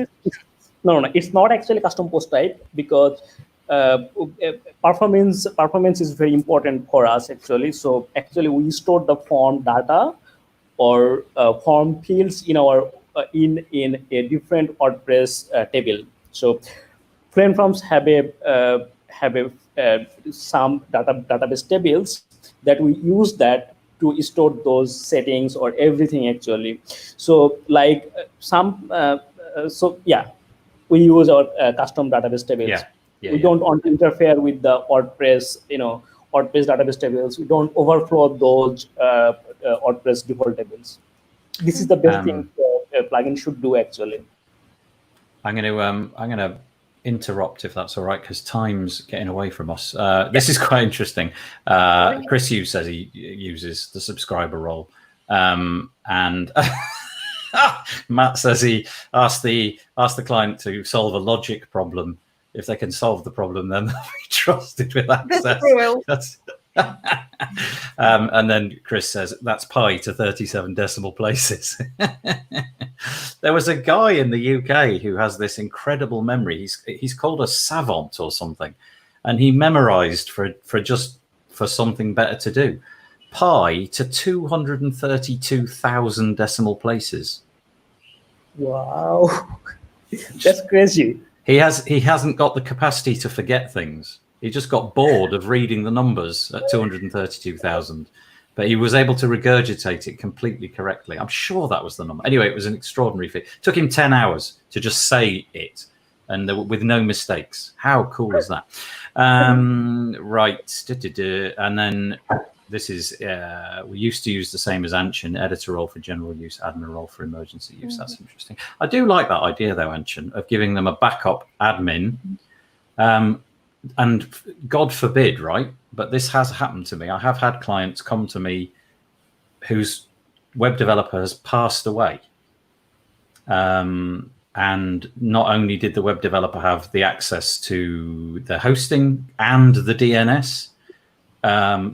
No, it's not actually custom post type, because performance is very important for us actually. So actually we store the form data or form fields in our in a different WordPress table. So Fluent Forms have some database tables that we use that to store those settings or everything actually. So like we use our custom database tables. We don't want to interfere with the WordPress, WordPress database tables. We don't overflow those WordPress default tables. This is the best thing a plugin should do actually. I'm going to interrupt if that's all right, because time's getting away from us. This is quite interesting. Chris Hughes says he uses the subscriber role, and Matt says he asked the client to solve a logic problem. If they can solve the problem, then they'll be trusted with access. That's and then Chris says that's pi to 37 decimal places. There was a guy in the UK who has this incredible memory. He's called a savant or something, and he memorized for something better to do, pi to 232,000 decimal places. Wow, that's crazy. He hasn't got the capacity to forget things. He just got bored of reading the numbers at 232,000, but he was able to regurgitate it completely correctly. I'm sure that was the number. Anyway, it was an extraordinary feat. It took him 10 hours to just say it, and with no mistakes. How cool is that? Right. And then this is, we used to use the same as Anchen, editor role for general use, admin role for emergency use. That's interesting. I do like that idea, though, Anchen, of giving them a backup admin. And God forbid, right? But this has happened to me. I have had clients come to me whose web developer has passed away. And not only did the web developer have the access to the hosting and the DNS,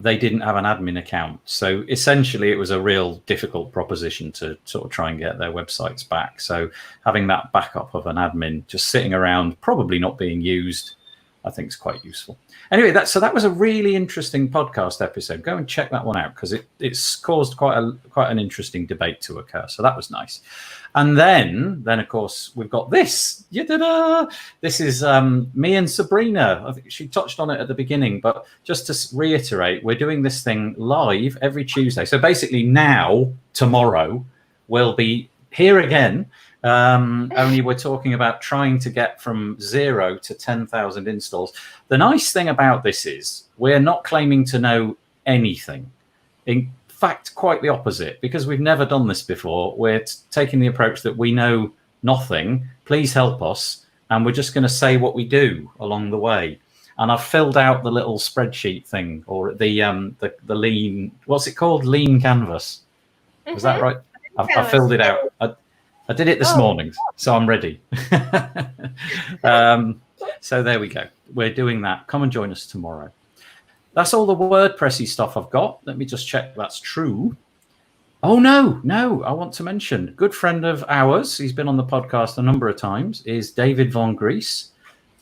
they didn't have an admin account. So essentially, it was a real difficult proposition to sort of try and get their websites back. So having that backup of an admin just sitting around, probably not being used, I think is quite useful. Anyway, that was a really interesting podcast episode. Go and check that one out, because it's caused quite an interesting debate to occur. So that was nice. And then of course we've got this. This is me and Sabrina. I think she touched on it at the beginning, but just to reiterate, we're doing this thing live every Tuesday. So basically now, tomorrow, we'll be here again Only we're talking about trying to get from 0 to 10,000 installs. The nice thing about this is we're not claiming to know anything. In fact, quite the opposite, because we've never done this before. We're taking the approach that we know nothing. Please help us. And we're just going to say what we do along the way. And I've filled out the little spreadsheet thing, or the lean, what's it called? Lean canvas. Is that right? I filled it out. I did it this morning, so I'm ready. So there we go. We're doing that. Come and join us tomorrow. That's all the WordPressy stuff I've got. Let me just check that's true. Oh, no. I want to mention, good friend of ours, he's been on the podcast a number of times, is David von Gries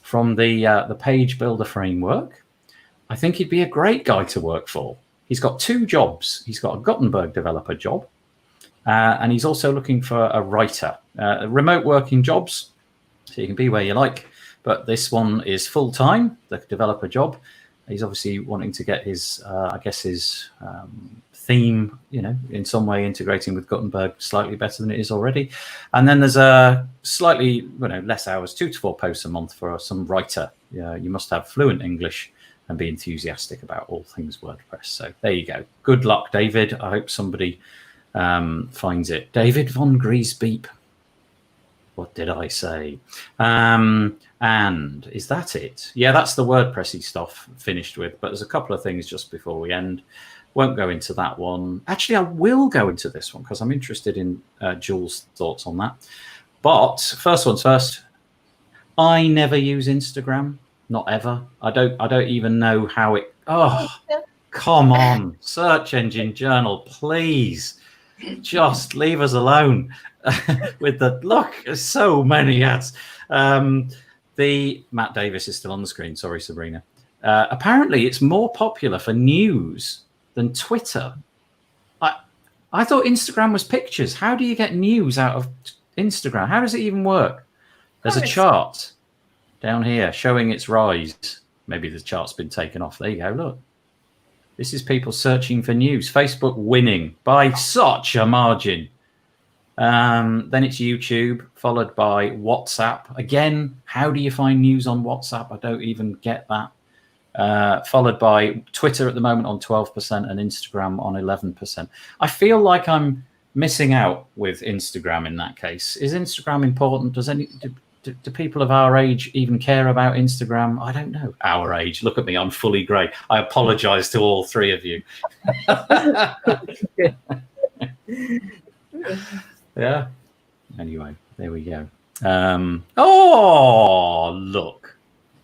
from the Page Builder Framework. I think he'd be a great guy to work for. He's got 2 jobs. He's got a Gutenberg developer job, and he's also looking for a writer. Remote working jobs, so you can be where you like, but this one is full-time, the developer job. He's obviously wanting to get his, his theme, in some way integrating with Gutenberg slightly better than it is already. And then there's a slightly, less hours, 2 to 4 posts a month for some writer. You must have fluent English and be enthusiastic about all things WordPress. So there you go. Good luck, David. I hope somebody finds it. David von Griesbeep. What did I say? And is that it? Yeah, that's the WordPressy stuff finished with. But there's a couple of things just before we end. Won't go into that one. Actually, I will go into this one because I'm interested in Jules' thoughts on that. But first one's first. I never use Instagram. Not ever. I don't even know how it. Oh, come on, Search Engine Journal, please, just leave us alone with the look. There's so many ads. The Matt Davis is still on the screen. Sorry, Sabrina. Apparently, it's more popular for news than Twitter. I thought Instagram was pictures. How do you get news out of Instagram? How does it even work? There's a chart down here showing its rise. Maybe the chart's been taken off. There you go. Look. This is people searching for news. Facebook winning by such a margin. Then it's YouTube, followed by WhatsApp. Again, how do you find news on WhatsApp? I don't even get that. Followed by Twitter at the moment on 12% and Instagram on 11%. I feel like I'm missing out with Instagram in that case. Is Instagram important? Do people of our age even care about Instagram? I don't know. Our age. Look at me. I'm fully grey. I apologise to all 3 of you. Yeah. Anyway, there we go. Oh, look.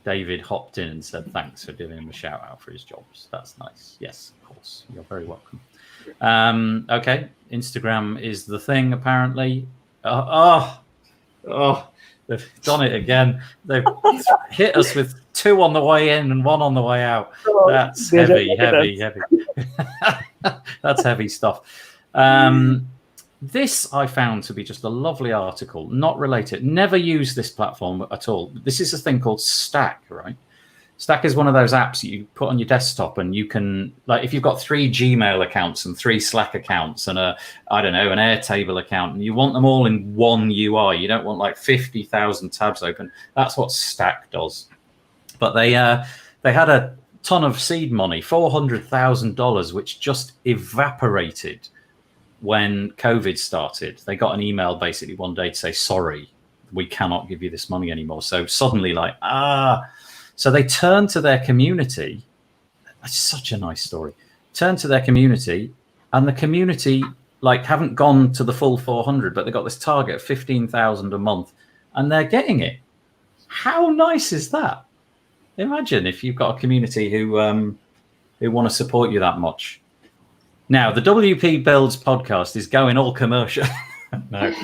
David hopped in and said thanks for giving him a shout out for his jobs. That's nice. Yes, of course. You're very welcome. Okay. Instagram is the thing, apparently. They've done it again. They've hit us with 2 on the way in and 1 on the way out. That's heavy. That's heavy stuff. This I found to be just a lovely article, not related. Never use this platform at all. This is a thing called Stack, right? Stack is one of those apps you put on your desktop, and you can, like, if you've got 3 Gmail accounts and 3 Slack accounts and an Airtable account, and you want them all in one UI, you don't want like 50,000 tabs open. That's what Stack does. But they had a ton of seed money, $400,000, which just evaporated when COVID started. They got an email basically one day to say, sorry, we cannot give you this money anymore. So suddenly so they turned to their community. It's such a nice story. Turned to their community, and the community haven't gone to the full 400, but they got this target of 15,000 a month, and they're getting it. How nice is that? Imagine if you've got a community who want to support you that much. Now, the WP Builds podcast is going all commercial. No.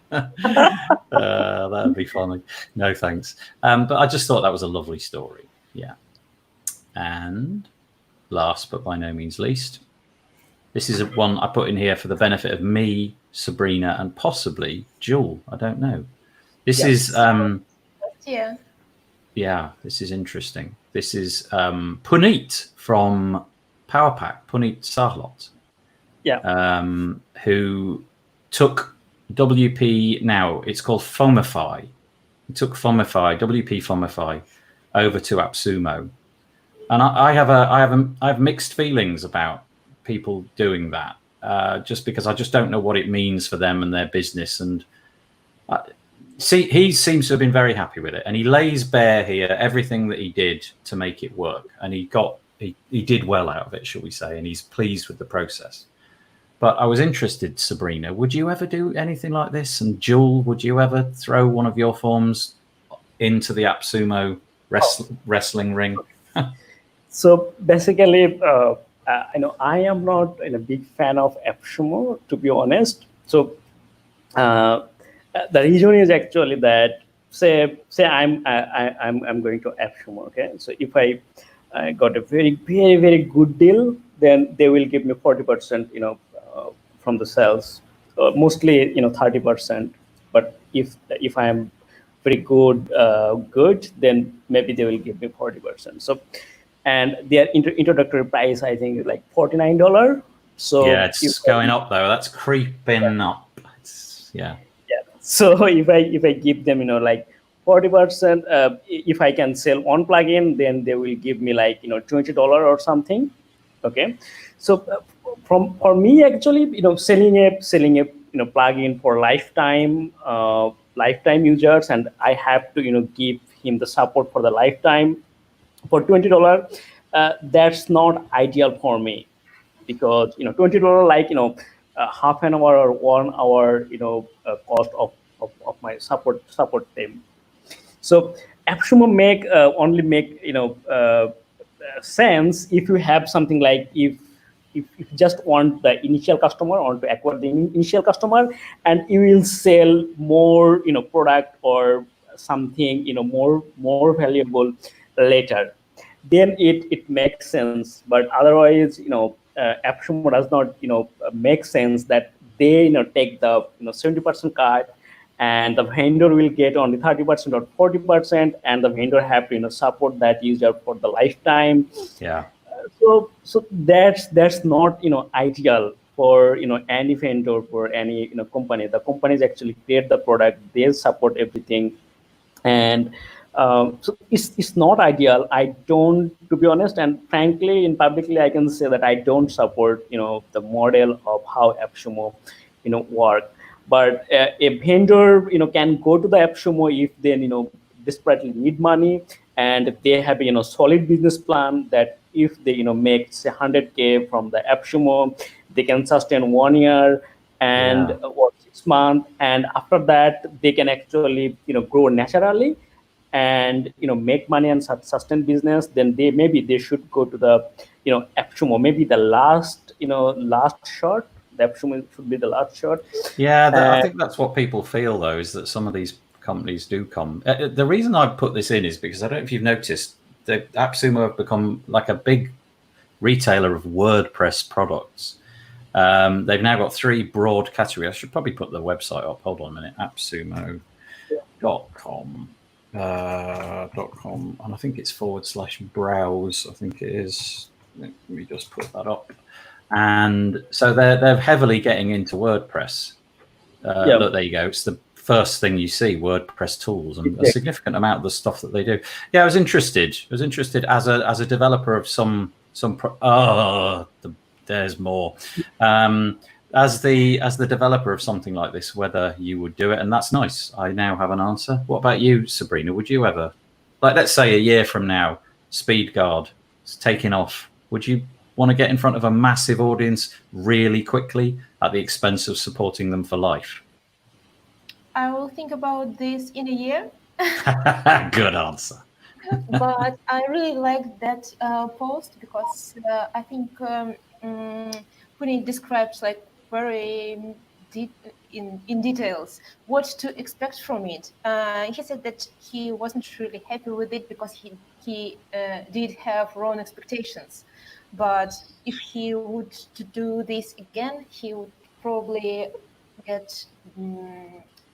That would be funny. No, thanks. But I just thought that was a lovely story. Yeah. And last but by no means least, this is one I put in here for the benefit of me, Sabrina, and possibly Jewel. I don't know. This is... Yeah, this is interesting. This is Puneet from PowerPack, Puneet Sahlot. Yeah. Who took WP now, it's called Fomify. He took Fomify, WP Fomify, over to AppSumo, and I have mixed feelings about people doing that, just because I just don't know what it means for them and their business. And he seems to have been very happy with it, and he lays bare here everything that he did to make it work, and he did well out of it, shall we say, and he's pleased with the process. But I was interested, Sabrina, would you ever do anything like this? And Jewel, would you ever throw one of your forms into the AppSumo wrestling ring? So basically, I am not a big fan of AppSumo, to be honest. So the reason is actually that say I'm going to AppSumo. Okay, so if I got a very good deal, then they will give me 40%, from the sales, mostly 30%. But if I am very good, then maybe they will give me 40%. So, and their introductory price, I think, is like $49. So yeah, it's going up though. That's creeping up. Yeah. So if I give them, like 40%, if I can sell one plugin, then they will give me like $20 or something. Okay, so for me actually, selling a plugin for lifetime users, and I have to give him the support for the lifetime for $20. That's not ideal for me, because $20 like half an hour or 1 hour cost of my support team. So AppSumo only make sense if you have something like if you just want the initial customer, want to acquire the initial customer, and you will sell more product or something more valuable later, then it makes sense. But otherwise, AppSumo does not make sense that they take the 70% cut, and the vendor will get only 30% or 40%, and the vendor have to support that user for the lifetime. Yeah. So that's not ideal for any vendor, for any company. The companies actually create the product, they support everything, and so it's not ideal. I don't, to be honest, and frankly, in publicly, I can say that I don't support the model of how AppSumo work. But a vendor can go to the AppSumo if they desperately need money, and they have a solid business plan that if they make say 100K from the AppSumo, they can sustain 1 year and or 6 months, and after that they can actually grow naturally and make money and sustain business. Then they should go to the AppSumo, maybe the last shot. The AppSumo should be the last shot. Yeah, I think that's what people feel though, is that some of these companies do come. The reason I put this in is because I don't know if you've noticed, the AppSumo have become like a big retailer of WordPress products. They've now got 3 broad categories. I should probably put the website up. Hold on a minute. AppSumo.com. And I think it's /browse. I think it is. Let me just put that up. And so they're heavily getting into WordPress. Look, there you go. It's the first thing you see, WordPress tools, and a significant amount of the stuff that they do. Yeah, I was interested as a developer of some. There's more. As the developer of something like this, whether you would do it, and that's nice. I now have an answer. What about you, Sabrina? Would you ever, like, let's say a year from now, SpeedGuard is taking off? Would you want to get in front of a massive audience really quickly at the expense of supporting them for life? I will think about this in a year. Good answer. But I really like that post, because I think when it describes like very in details what to expect from it. He said that he wasn't really happy with it because he did have wrong expectations. But if he would to do this again, he would probably get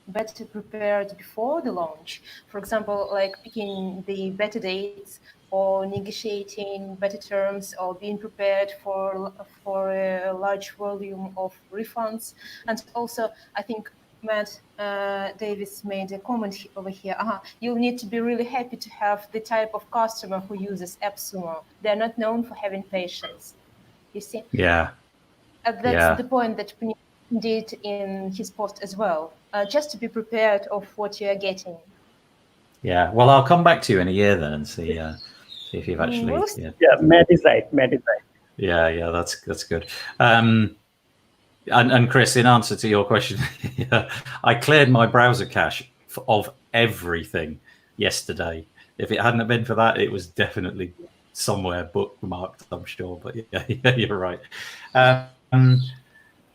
better prepared before the launch. For example, like picking the better dates, or negotiating better terms, or being prepared for a large volume of refunds. And also, I think Matt Davis made a comment over here. You'll need to be really happy to have the type of customer who uses AppSumo. They're not known for having patience. You see? Yeah. That's the point that Puneet did in his post as well. Just to be prepared of what you are getting. Yeah. Well, I'll come back to you in a year then and see if you've actually. Yeah, Matt is right. Matt is right. Yeah, that's good. And Chris, in answer to your question, I cleared my browser cache of everything yesterday. If it hadn't been for that, it was definitely somewhere bookmarked, I'm sure. But yeah, you're right.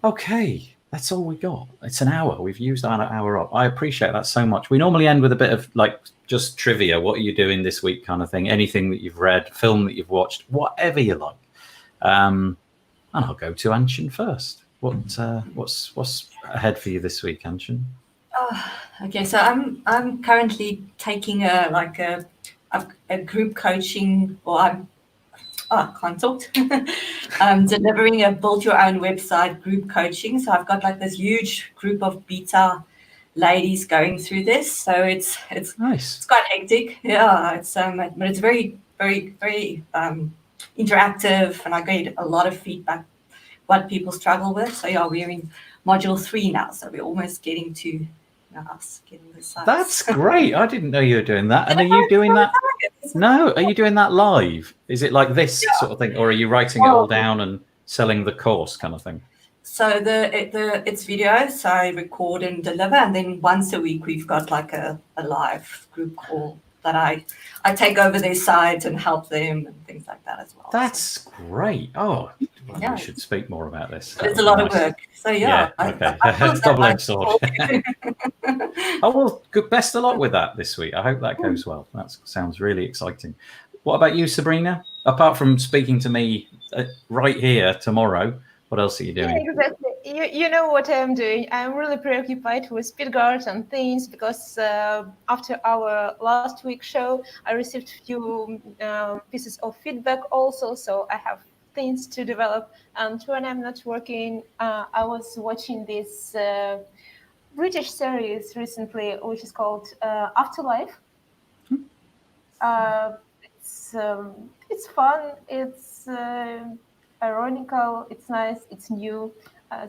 Okay, that's all we got. It's an hour. We've used our hour up. I appreciate that so much. We normally end with a bit of like just trivia. What are you doing this week kind of thing? Anything that you've read, film that you've watched, whatever you like. And I'll go to Anchen first. What's ahead for you this week, Anchen? Okay, so I'm currently taking a group coaching, or I can't talk. I'm delivering a build your own website group coaching. So I've got like this huge group of beta ladies going through this. So it's nice. It's quite hectic. Yeah, but it's very, very, very interactive, and I get a lot of feedback what people struggle with. So yeah, we're in module 3 now, so we're almost getting to us getting this out. That's great. I didn't know you were doing that. And are you doing that? No, are you doing that live? Is it like this sort of thing, or are you writing it all down and selling the course kind of thing? So it's video, so I record and deliver, and then once a week we've got like a live group call that I take over their site and help them and things like that as well. That's great. Oh, we should speak more about this. It's a lot of work. So okay. Double-edged sword. Oh, well, good. Best of luck with that this week. I hope that goes well. That sounds really exciting. What about you, Sabrina? Apart from speaking to me right here tomorrow, what else are you doing? Yeah, exactly. You know what I'm doing. I'm really preoccupied with SpeedGuard and things because after our last week's show, I received a few pieces of feedback also. So I have things to develop. And when I'm not working, I was watching this British series recently, which is called Afterlife. It's fun. It's ironical. It's nice. It's new.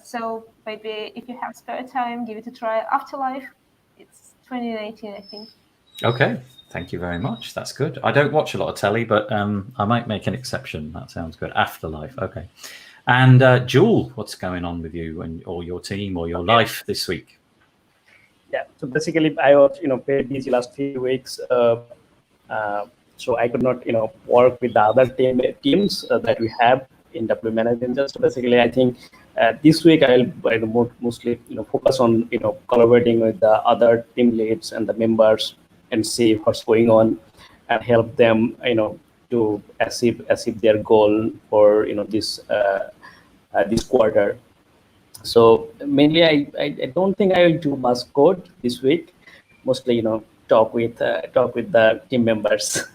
So maybe if you have spare time, give it a try. Afterlife. It's 2019, I think. Okay. Thank you very much. That's good. I don't watch a lot of telly, but I might make an exception. That sounds good. Afterlife. Okay. And Jewel, what's going on with you or your team or your life this week? Yeah. So basically, I was very busy last few weeks. So I could not work with the other teams that we have in W Management. Just basically, I think this week I'll mostly focus on collaborating with the other team leads and the members and see what's going on and help them to achieve their goal for this quarter. So mainly I don't think I will do much code this week. Mostly talk with the team members.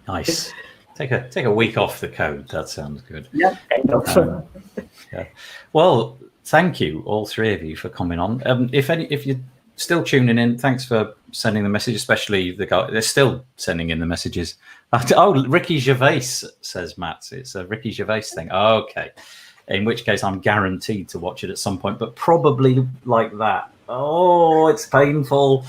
Nice. Take a week off the code. That sounds good. Yeah, kind of. Yeah. Well, thank you, all three of you, for coming on. If you're still tuning in, thanks for sending the message, especially the guy. They're still sending in the messages. Oh, Ricky Gervais, says Matt. It's a Ricky Gervais thing. Okay. In which case, I'm guaranteed to watch it at some point, but probably like that. Oh, it's painful.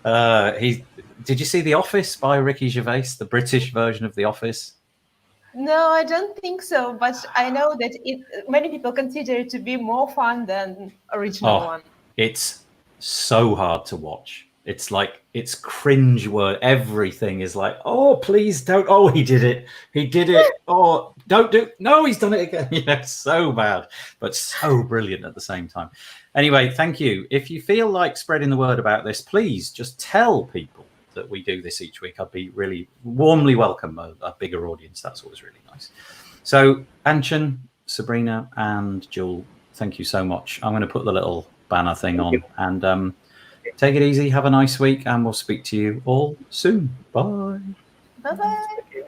Did you see The Office by Ricky Gervais, the British version of The Office? No, I don't think so. But I know that many people consider it to be more fun than original one. It's so hard to watch. It's like, it's cringe word. Everything is like, oh, please don't. Oh, he did it. He did it. Oh, don't do. No, he's done it again. Yeah, so bad, but so brilliant at the same time. Anyway, thank you. If you feel like spreading the word about this, please just tell people that we do this each week. I'd be really warmly welcome a bigger audience. That's always really nice. So Anchen, Sabrina, and Jewel, thank you so much. I'm going to put the little banner thing on and take it easy. Have a nice week, and we'll speak to you all soon. Bye. Bye-bye.